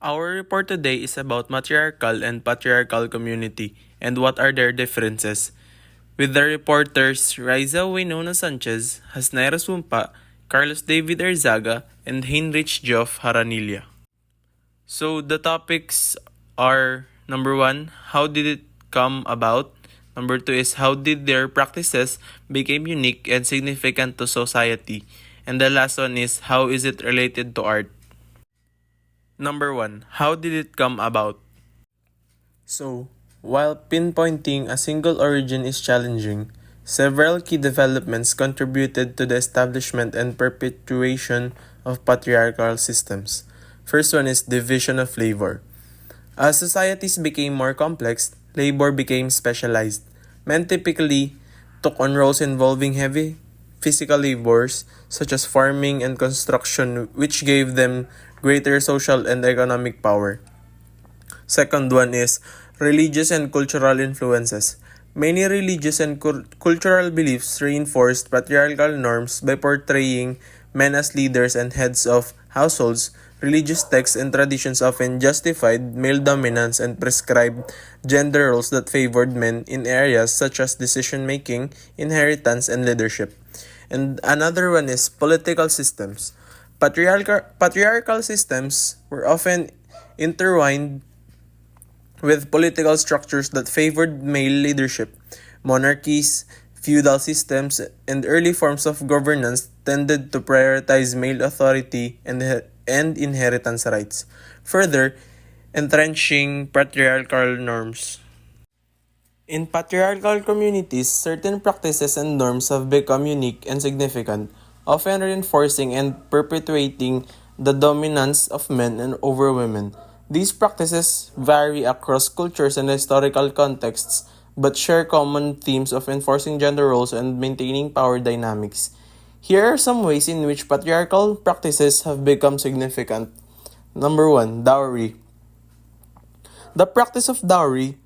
Our report today is about matriarchal and patriarchal community and what are their differences. With the reporters Riza Winona Sanchez, Hasnaira Sumpa, Carlos David Erzaga, and Heinrich Geoff Haranilla. So the topics are number 1, how did it come about? Number 2 is how did their practices become unique and significant to society? And the last one is how is it related to art? Number 1, how did it come about? So, while pinpointing a single origin is challenging, several key developments contributed to the establishment and perpetuation of patriarchal systems. First one is division of labor. As societies became more complex, labor became specialized. Men typically took on roles involving heavy physical labors such as farming and construction, which gave them greater social and economic power. Second one is religious and cultural influences. Many religious and cultural beliefs reinforced patriarchal norms by portraying men as leaders and heads of households. Religious texts and traditions often justified male dominance and prescribed gender roles that favored men in areas such as decision making, inheritance, and leadership. And another one is political systems. Patriarchal systems were often intertwined with political structures that favored male leadership. Monarchies, feudal systems, and early forms of governance tended to prioritize male authority and inheritance rights, further entrenching patriarchal norms. In patriarchal communities, certain practices and norms have become unique and significant, often reinforcing and perpetuating the dominance of men and over women. These practices vary across cultures and historical contexts, but share common themes of enforcing gender roles and maintaining power dynamics. Here are some ways in which patriarchal practices have become significant. Number 1, dowry. The practice of dowry,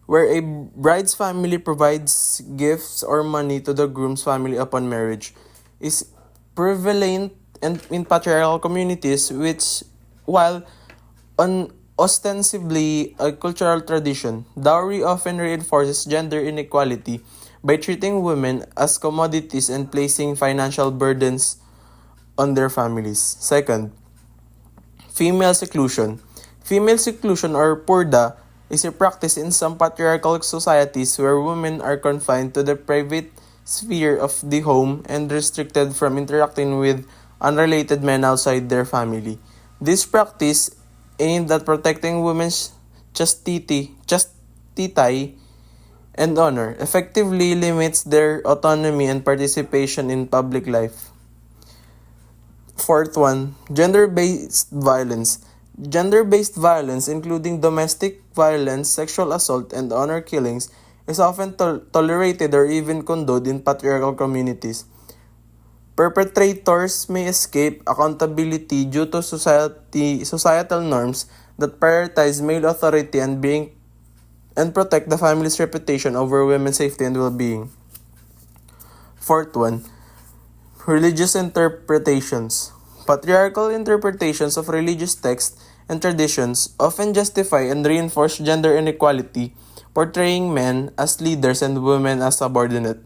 where a bride's family provides gifts or money to the groom's family upon marriage, is prevalent in patriarchal communities, which, while ostensibly a cultural tradition, dowry often reinforces gender inequality by treating women as commodities and placing financial burdens on their families. Second, female seclusion. Female seclusion or purda is a practice in some patriarchal societies where women are confined to the private sphere of the home and restricted from interacting with unrelated men outside their family. This practice, aimed at protecting women's chastity and honor, effectively limits their autonomy and participation in public life. Fourth one, gender-based violence. Gender-based violence, including domestic violence, sexual assault, and honor killings, is often tolerated or even condoned in patriarchal communities. Perpetrators may escape accountability due to societal norms that prioritize male authority and protect the family's reputation over women's safety and well-being. Fourth one, religious interpretations. Patriarchal interpretations of religious texts and traditions often justify and reinforce gender inequality, portraying men as leaders and women as subordinate.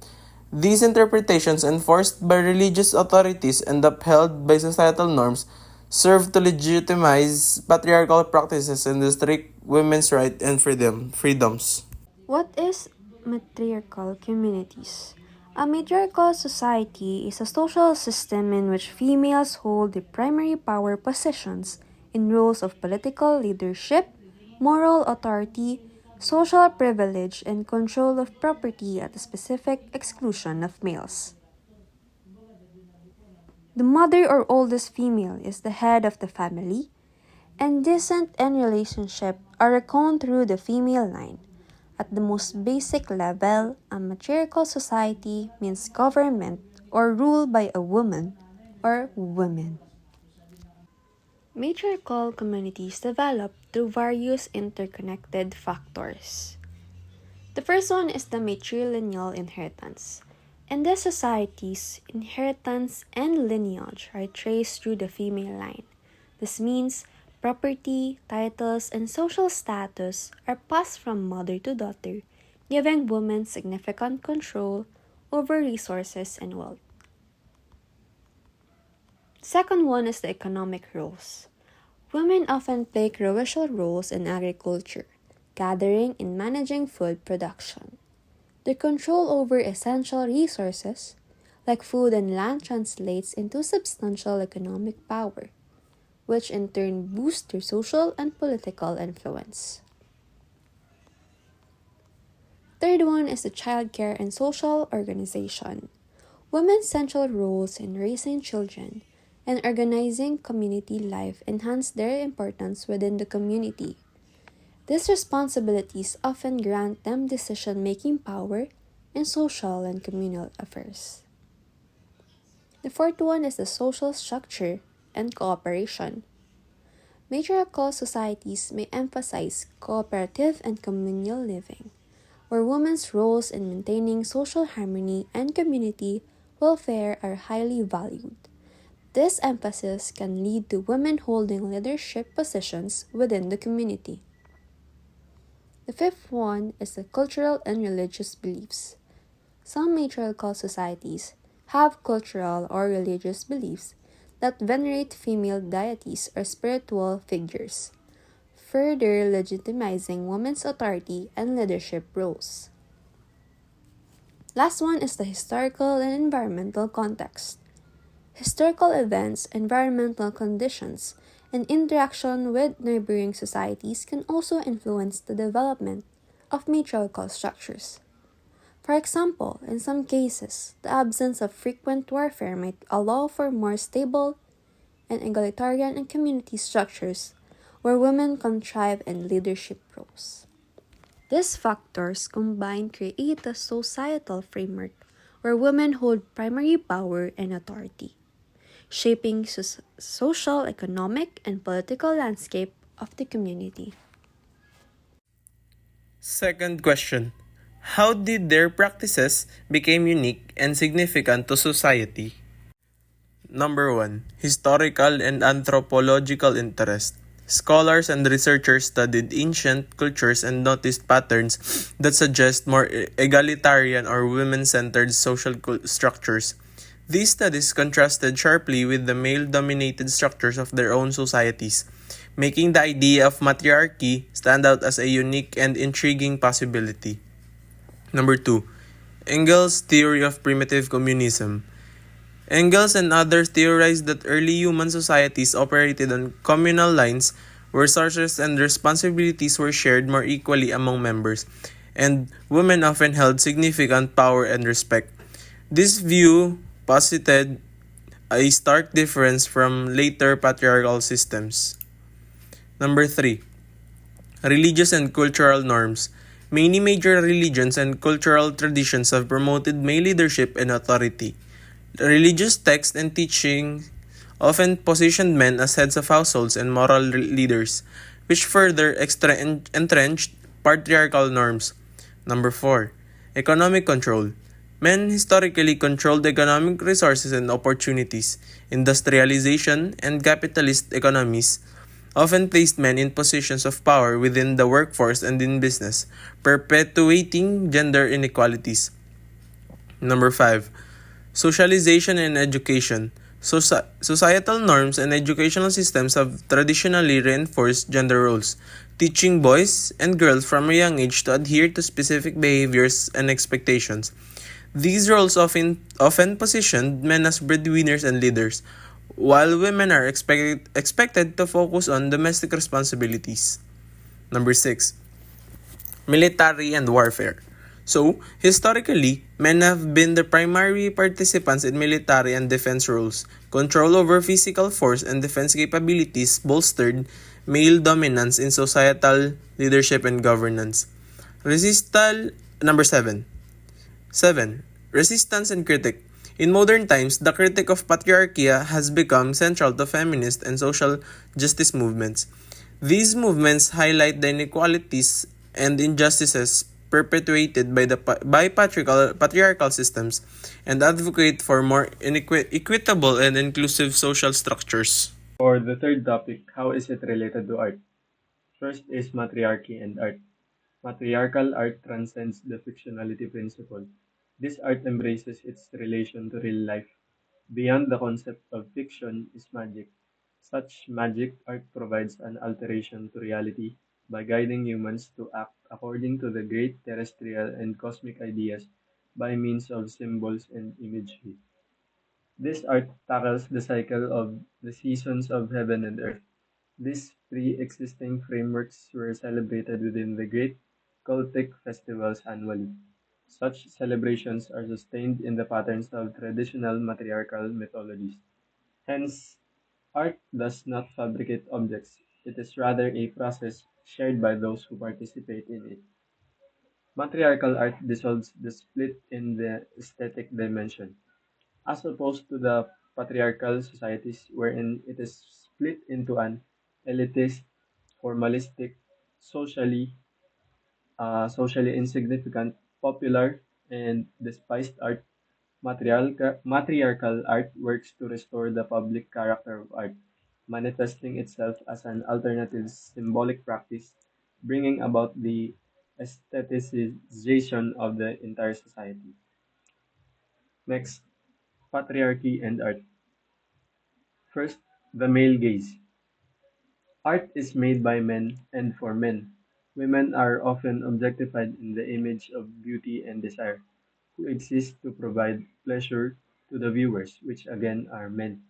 These interpretations, enforced by religious authorities and upheld by societal norms, serve to legitimize patriarchal practices and restrict women's rights and freedoms. What is matriarchal communities? A matriarchal society is a social system in which females hold the primary power positions in roles of political leadership, moral authority, social privilege, and control of property at the specific exclusion of males. The mother or oldest female is the head of the family, and descent and relationship are reckoned through the female line. At the most basic level, a matriarchal society means government or rule by a woman or women. Matriarchal communities develop through various interconnected factors. The first one is the matrilineal inheritance. In these societies, inheritance and lineage are traced through the female line. This means property, titles, and social status are passed from mother to daughter, giving women significant control over resources and wealth. Second one is the economic roles. Women often play crucial roles in agriculture, gathering and managing food production. Their control over essential resources, like food and land, translates into substantial economic power, which in turn boosts their social and political influence. Third one is the childcare and social organization. Women's central roles in raising children and organizing community life enhance their importance within the community. These responsibilities often grant them decision-making power in social and communal affairs. The fourth one is the social structure and cooperation. Matriarchal societies may emphasize cooperative and communal living, where women's roles in maintaining social harmony and community welfare are highly valued. This emphasis can lead to women holding leadership positions within the community. The fifth one is the cultural and religious beliefs. Some matriarchal societies have cultural or religious beliefs that venerate female deities or spiritual figures, further legitimizing women's authority and leadership roles. Last one is the historical and environmental context. Historical events, environmental conditions, and interaction with neighboring societies can also influence the development of matriarchal structures. For example, in some cases, the absence of frequent warfare might allow for more stable and egalitarian and community structures where women can thrive in leadership roles. These factors combined create a societal framework where women hold primary power and authority, shaping social, economic, and political landscape of the community. Second question. How did their practices become unique and significant to society? Number 1. Historical and anthropological interest. Scholars and researchers studied ancient cultures and noticed patterns that suggest more egalitarian or women-centered social structures. These studies contrasted sharply with the male-dominated structures of their own societies, making the idea of matriarchy stand out as a unique and intriguing possibility. Number 2. Engels' theory of primitive communism. Engels and others theorized that early human societies operated on communal lines where resources and responsibilities were shared more equally among members, and women often held significant power and respect. This view posited a stark difference from later patriarchal systems. Number 3. Religious and cultural norms. Many major religions and cultural traditions have promoted male leadership and authority. Religious texts and teaching often positioned men as heads of households and moral leaders, which further entrenched patriarchal norms. Number 4. Economic control. Men historically controlled economic resources and opportunities. Industrialization and capitalist economies often placed men in positions of power within the workforce and in business, perpetuating gender inequalities. Number 5. Socialization and education. Societal norms and educational systems have traditionally reinforced gender roles, teaching boys and girls from a young age to adhere to specific behaviors and expectations. These roles often positioned men as breadwinners and leaders, while women are expected to focus on domestic responsibilities. Number 6. Military and warfare. So, historically, men have been the primary participants in military and defense roles. Control over physical force and defense capabilities bolstered male dominance in societal leadership and governance. Number 7. 7. Resistance and critique. In modern times, the critique of patriarchy has become central to feminist and social justice movements. These movements highlight the inequalities and injustices perpetuated by patriarchal systems and advocate for more equitable and inclusive social structures. For the third topic, how is it related to art? First is matriarchy and art. Matriarchal art transcends the fictionality principle. This art embraces its relation to real life. Beyond the concept of fiction is magic. Such magic art provides an alteration to reality by guiding humans to act according to the great terrestrial and cosmic ideas by means of symbols and imagery. This art tackles the cycle of the seasons of heaven and earth. These pre-existing frameworks were celebrated within the great cultic festivals annually. Such celebrations are sustained in the patterns of traditional matriarchal mythologies. Hence, art does not fabricate objects, it is rather a process shared by those who participate in it. Matriarchal art dissolves the split in the aesthetic dimension, as opposed to the patriarchal societies wherein it is split into an elitist, formalistic, socially socially insignificant, popular, and despised art. Matriarchal art works to restore the public character of art, manifesting itself as an alternative symbolic practice, bringing about the aestheticization of the entire society. Next, patriarchy and art. First, the male gaze. Art is made by men and for men. Women are often objectified in the image of beauty and desire, who exist to provide pleasure to the viewers, which again are men.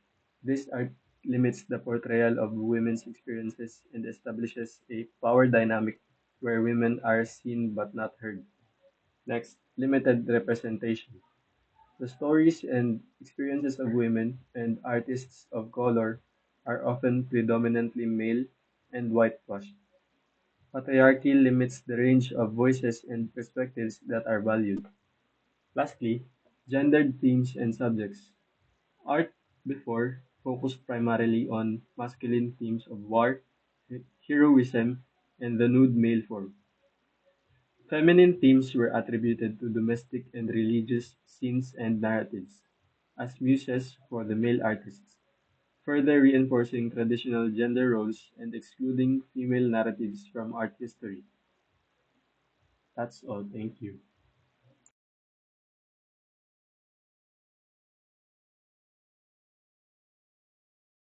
This art limits the portrayal of women's experiences and establishes a power dynamic where women are seen but not heard. Next, limited representation. The stories and experiences of women and artists of color are often predominantly male and whitewashed. Patriarchy limits the range of voices and perspectives that are valued. Lastly, gendered themes and subjects. Art before focused primarily on masculine themes of war, heroism, and the nude male form. Feminine themes were attributed to domestic and religious scenes and narratives as muses for the male artists, further reinforcing traditional gender roles and excluding female narratives from art history. That's all. Thank you.